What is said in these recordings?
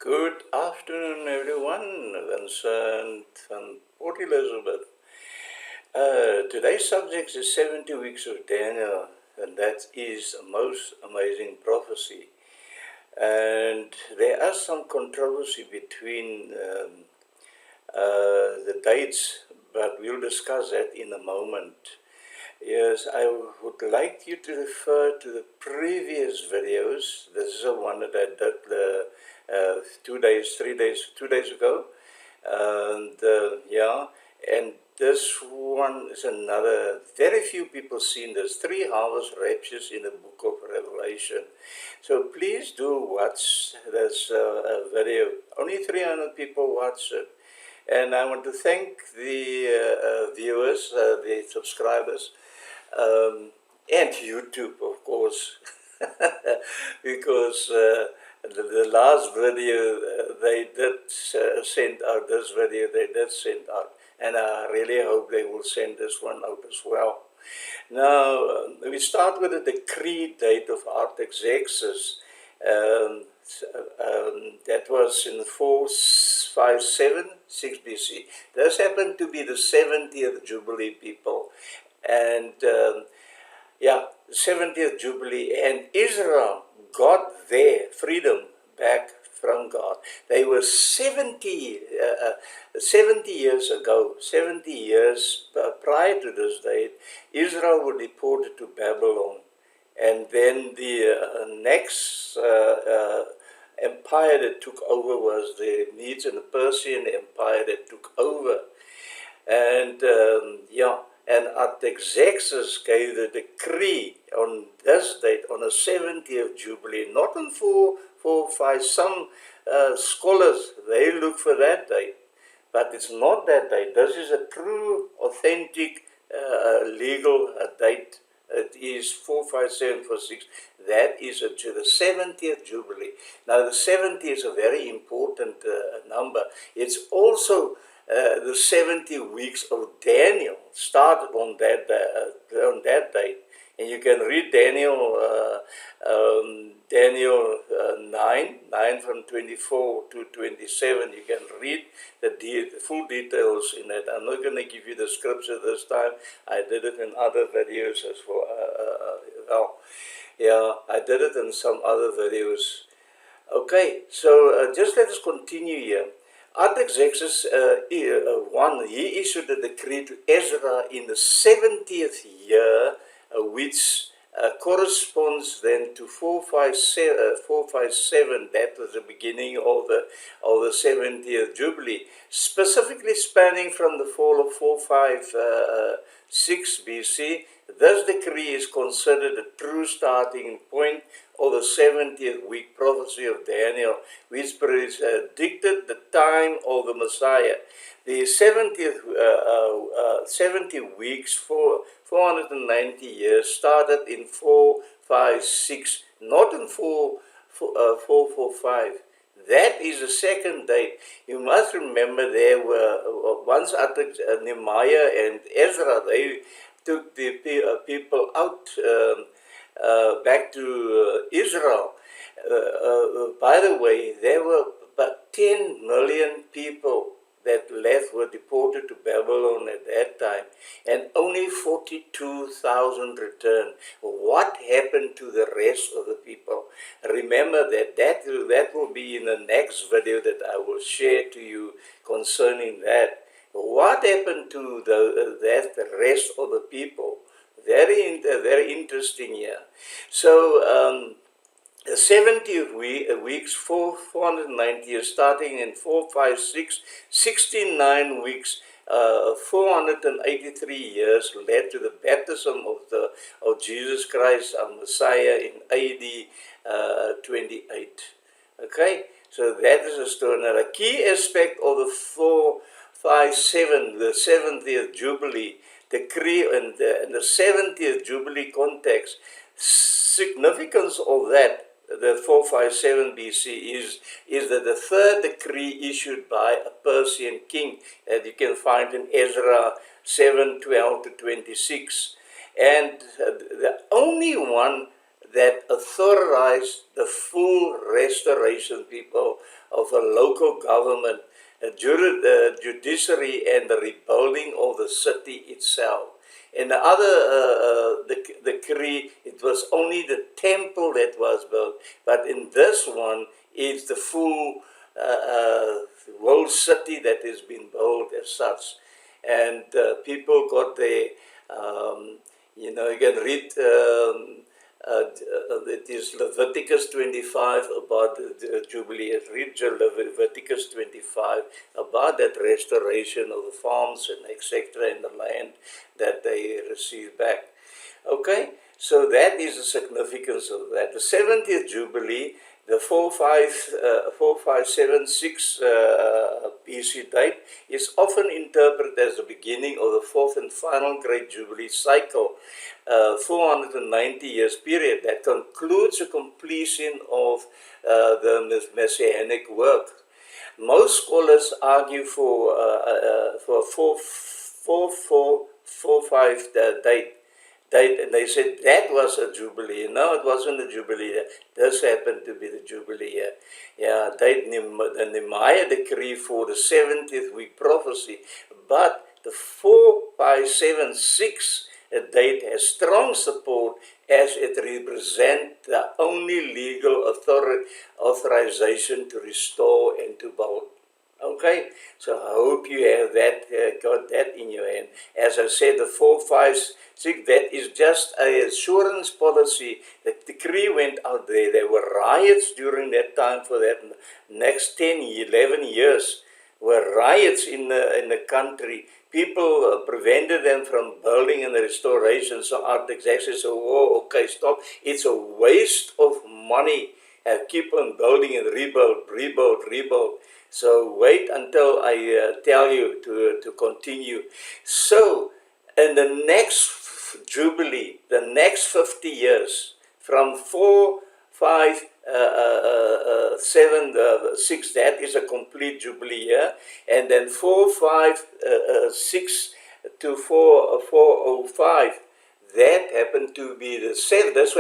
Good afternoon, everyone. Vincent from Port Elizabeth. Today's subject is 70 weeks of Daniel, and that is a most amazing prophecy. And there are some controversy between the dates, but we'll discuss that in a moment. Yes, I would like you to refer to the previous videos. This is the one that I did 2 days, 3 days, 2 days ago. And yeah, and this one is another, very few people seen this, 3 harvest raptures in the book of Revelation. So please do watch this video. Only 300 people watch it. And I want to thank the viewers, the subscribers, and YouTube, of course, because the last video they did send out, this video they did send out, and I really hope they will send this one out as well. Now, we start with the decree date of Artaxerxes. That was in 457, 6 BC. This happened to be the 70th Jubilee, people. And yeah, 70th Jubilee, and Israel got their freedom back from God. They were 70 years ago, 70 years prior to this date, Israel were deported to Babylon. And then the next empire that took over was the Medes and the Persian Empire that took over. And yeah, and Artaxerxes gave the decree on this date, on the 70th Jubilee, not on 445. Some scholars, they look for that date, but it's not that date. This is a true, authentic, legal date. It is 45746. That is the 70th Jubilee. Now, the 70 is a very important number. It's also the 70 weeks of Daniel started on that date. And you can read Daniel 9 from 24 to 27. You can read the full details in it. I'm not going to give you the scripture this time. I did it in other videos as well. Yeah, I did it in some other videos. Okay, so just let us continue here. Artaxerxes he issued a decree to Ezra in the 70th year, which corresponds then to 457. That was the beginning of the 70th Jubilee, specifically spanning from the fall of 456 BC. This decree is considered a true starting point of the 70th week prophecy of Daniel, which predicted the time of the Messiah. The 70 weeks, 490 years, started in 456, not in 445. That is the second date. You must remember there were, once Nehemiah and Ezra, they took the people out back to Israel. By the way, there were about 10 million people that left, were deported to Babylon at that time, and only 42,000 returned. What happened to the rest of the people? Remember that will be in the next video that I will share to you concerning that. What happened to the rest of the people? Very interesting here. So the 70 weeks, 490 years, starting in 456, 69 weeks, 483 years led to the baptism of Jesus Christ, our Messiah, in AD 28. Okay, so that is the story. Now, the key aspect of the 457, the 70th Jubilee decree, and the 70th Jubilee context, significance of that, the 457 BC, is that the third decree issued by a Persian king that you can find in Ezra 7:12 to 26, and the only one that authorized the full restoration, people, of a local government, a judiciary, and the rebuilding of the city itself. In the other decree, it was only the temple that was built, but in this one, it's the full whole city that has been built as such. And people got their, you know, you can read, it is Leviticus 25 about the Jubilee. Read Leviticus 25 about that restoration of the farms and etc. in the land that they received back. Okay, so that is the significance of that. The 70th Jubilee, the 4576 BC date, is often interpreted as the beginning of the fourth and final Great Jubilee cycle, 490 years period that concludes the completion of the Messianic work. Most scholars argue for 4445 date, and they said that was a Jubilee. No, it wasn't a Jubilee. This happened to be the Jubilee. Yeah, the Nehemiah decree for the 70th week prophecy. But the 4576 date has strong support as it represents the only legal authorization to restore and to build. Okay, so I hope you have that, got that in your hand. As I said, the 456, that is just an assurance policy. The decree went out there. There were riots during that time for that next 10, 11 years. Were riots in the country. People prevented them from building and the restoration. So architects said, so, oh, okay, stop. It's a waste of money. Keep on building and rebuild. So wait until I tell you to continue. So in the next Jubilee, the next 50 years, from 457 that is a complete Jubilee year, and then 456 to 405. That happened to be the seventh. This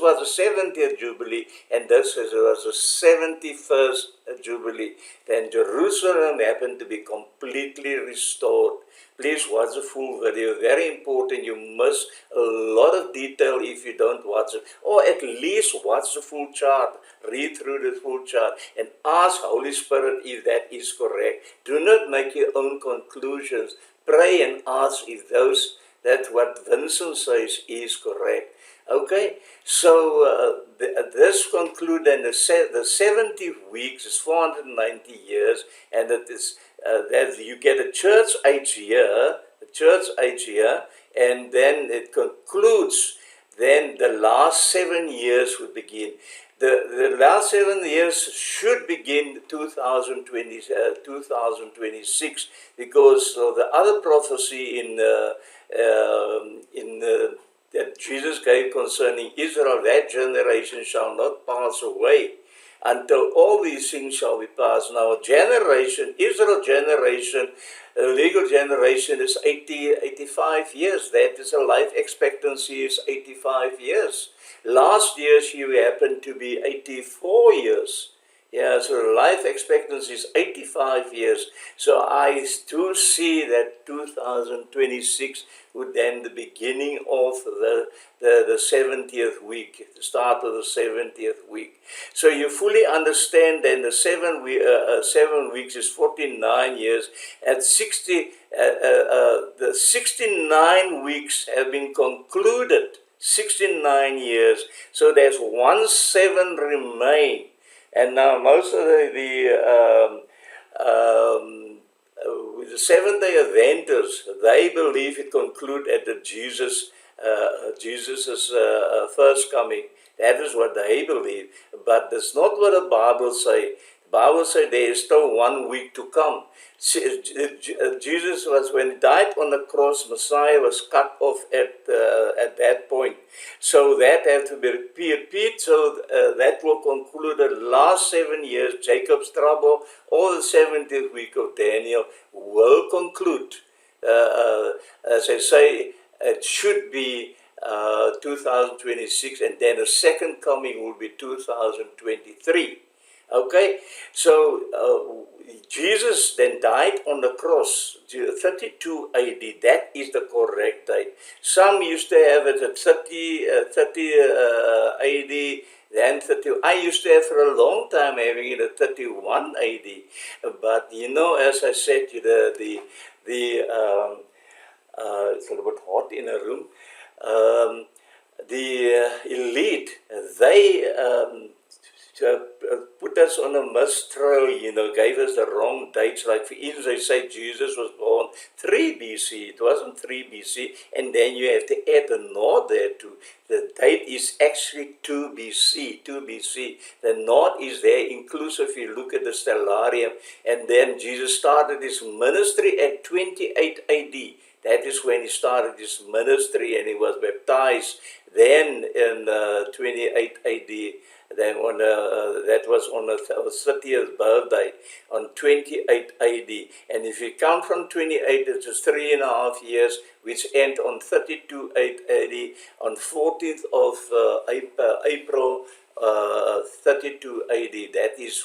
was the 70th Jubilee, and this was the 71st Jubilee. Then Jerusalem happened to be completely restored. Please watch the full video. Very important. You miss a lot of detail if you don't watch it. Or at least watch the full chart. Read through the full chart and ask Holy Spirit if that is correct. Do not make your own conclusions. Pray and ask if that what Vincent says is correct. Okay, so this concludes, and the 70 weeks is 490 years, and it is that you get a church age year, and then it concludes. Then the last 7 years would begin. The last 7 years should begin 2026, because of the other prophecy that Jesus gave concerning Israel, that generation shall not pass away until all these things shall be passed. Now, Israel generation, legal generation is 85 years. That is a life expectancy is 85 years. Last year, she happened to be 84 years. Yeah, so life expectancy is 85 years. So I do see that 2026 would then the beginning of the 70th week, the start of the 70th week. So you fully understand then the 7 weeks is 49 years. At 60, the 69 weeks have been concluded. 69 years. So there's 17 remain. And now most of the Seventh-day Adventists, they believe it conclude at the Jesus's first coming. That is what they believe. But that's not what the Bible say. The Bible says there is still 1 week to come. Jesus was, when he died on the cross, Messiah was cut off at that point. So that had to be repeated. So that will conclude the last 7 years, Jacob's trouble, or the 70th week of Daniel will conclude. As I say, it should be 2026, and then the second coming will be 2023. Okay, so Jesus then died on the cross, 32 AD. That is the correct date. Some used to have it at 30 AD, then 30. I used to have for a long time having it at 31 AD. But you know, as I said, it's a little bit hot in a room. The elite, they put us on a mistrial, gave us the wrong dates. Like for instance, they say Jesus was born 3 BC. It wasn't 3 BC. And then you have to add the naught there too. The date is actually 2 BC. 2 BC. The naught is there inclusive. You look at the stellarium. And then Jesus started his ministry at 28 AD. That is when he started his ministry, and he was baptized. Then in 28 AD, then that was on the 30th birthday, on 28 AD. And if you count from 28, it's just 3.5 years, which end on 32 AD, on 14th of April 32 AD. That is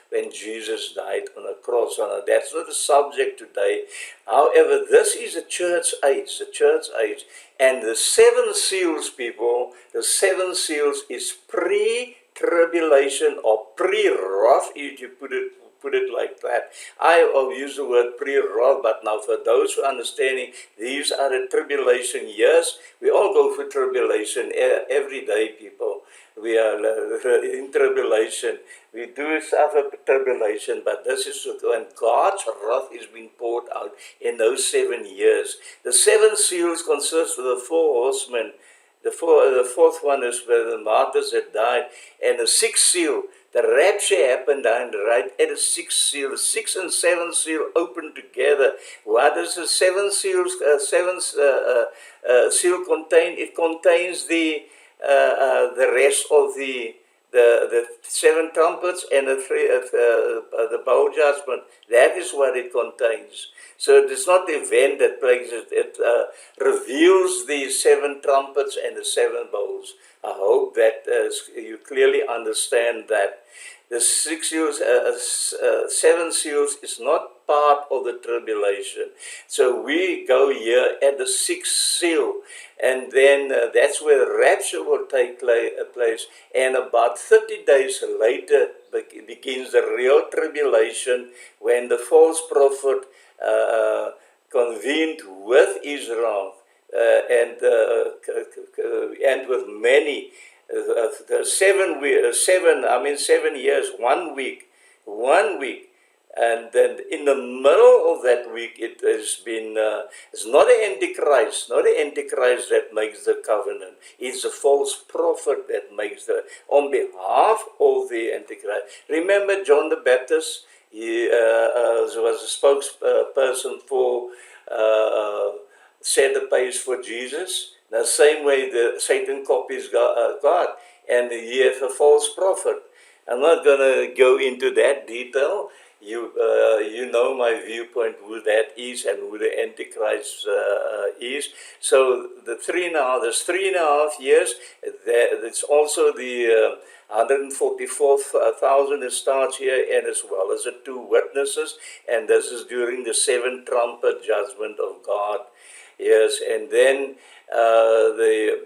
when Jesus died on a cross. That's not the subject today. However, this is the church age, and the 7 seals, people, the 7 seals is pre-tribulation or pre-wrath, if you put it like that. I use the word pre-wrath, but now for those who are understanding, these are the tribulation years. We all go through tribulation every day, people. We are in tribulation. We do suffer tribulation, but this is when God's wrath is being poured out in those 7 years. The 7 seals consist of the 4 horsemen. The fourth one is where the martyrs had died, and the 6th seal. The rapture happened right at the 6th seal. The 6th and 7th seal opened together. What does the 7th seal contain? It contains the rest of the 7 trumpets and the bowl judgment. That is what it contains. So it is not the event that plays it. It reveals the 7 trumpets and the 7 bowls. I hope that you clearly understand that the 6 seals, 7 seals is not part of the tribulation. So we go here at the 6th seal, and then that's where the rapture will take place. And about 30 days later begins the real tribulation, when the false prophet convened with Israel and with many. 7 years, 1 week, and then in the middle of that week, it has been. It's not the Antichrist, that makes the covenant. It's the false prophet that makes on behalf of the Antichrist. Remember John the Baptist? He was a spokesperson for set the pace for Jesus. The same way Satan copies God, and he has a false prophet. I'm not going to go into that detail. You know my viewpoint, who that is and who the Antichrist is. So there's 3.5 years. It's also the 144,000 that starts here, and as well as the 2 witnesses. And this is during the 7 trumpet judgment of God. Yes, and then the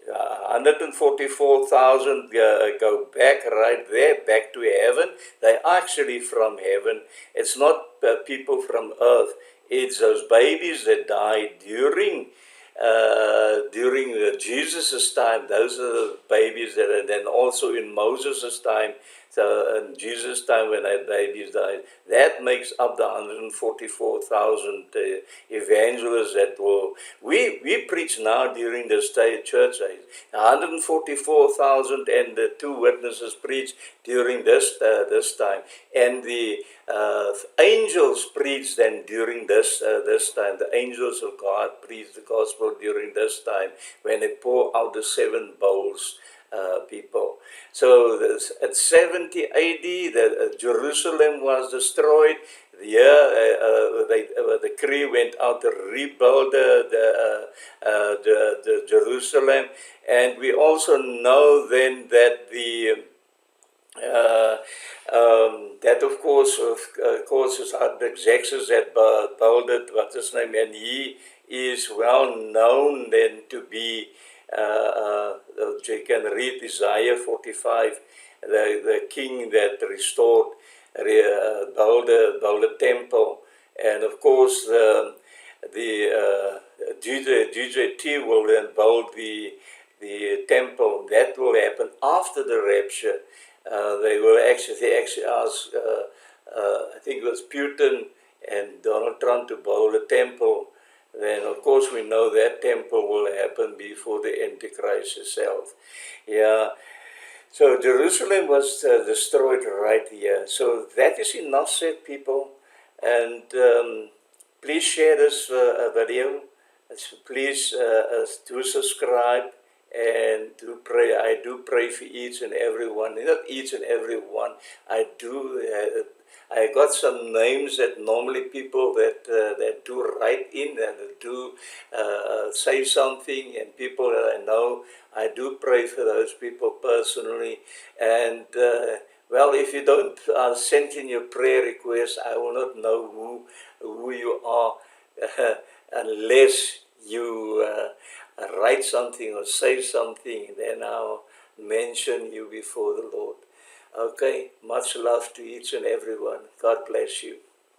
144,000 go back right there, back to heaven. They're actually from heaven. It's not people from earth. It's those babies that died during Jesus' time. Those are the babies that are then also in Moses' time. So in Jesus' time, when our babies died, that makes up the 144,000 evangelists that will. We preach now during the church age. 144,000 and the 2 witnesses preach during this time, and the angels preach then during this time. The angels of God preach the gospel during this time, when they pour out the 7 bowls. People. So at 70 AD, Jerusalem was destroyed. the crew went out to rebuild the Jerusalem, and we also know then that that of course is Artaxerxes that built it, what's his name, and he is well known then to be, you can read Isaiah 45, the king that restored, built the temple, and of course the GJT will then build the temple. That will happen after the rapture. They actually ask, I think it was Putin and Donald Trump to build a temple. Then of course we know that temple will happen before the Antichrist itself. Yeah. So Jerusalem was destroyed right here. So that is enough said, people. And please share this video. Please do subscribe and do pray. I do pray for each and every one. Not each and every one. I do. I got some names that normally people that do write in and do say something, and people that I know, I do pray for those people personally. And well, if you don't send in your prayer request, I will not know who you are unless you write something or say something, then I'll mention you before the Lord. Okay, much love to each and everyone. God bless you.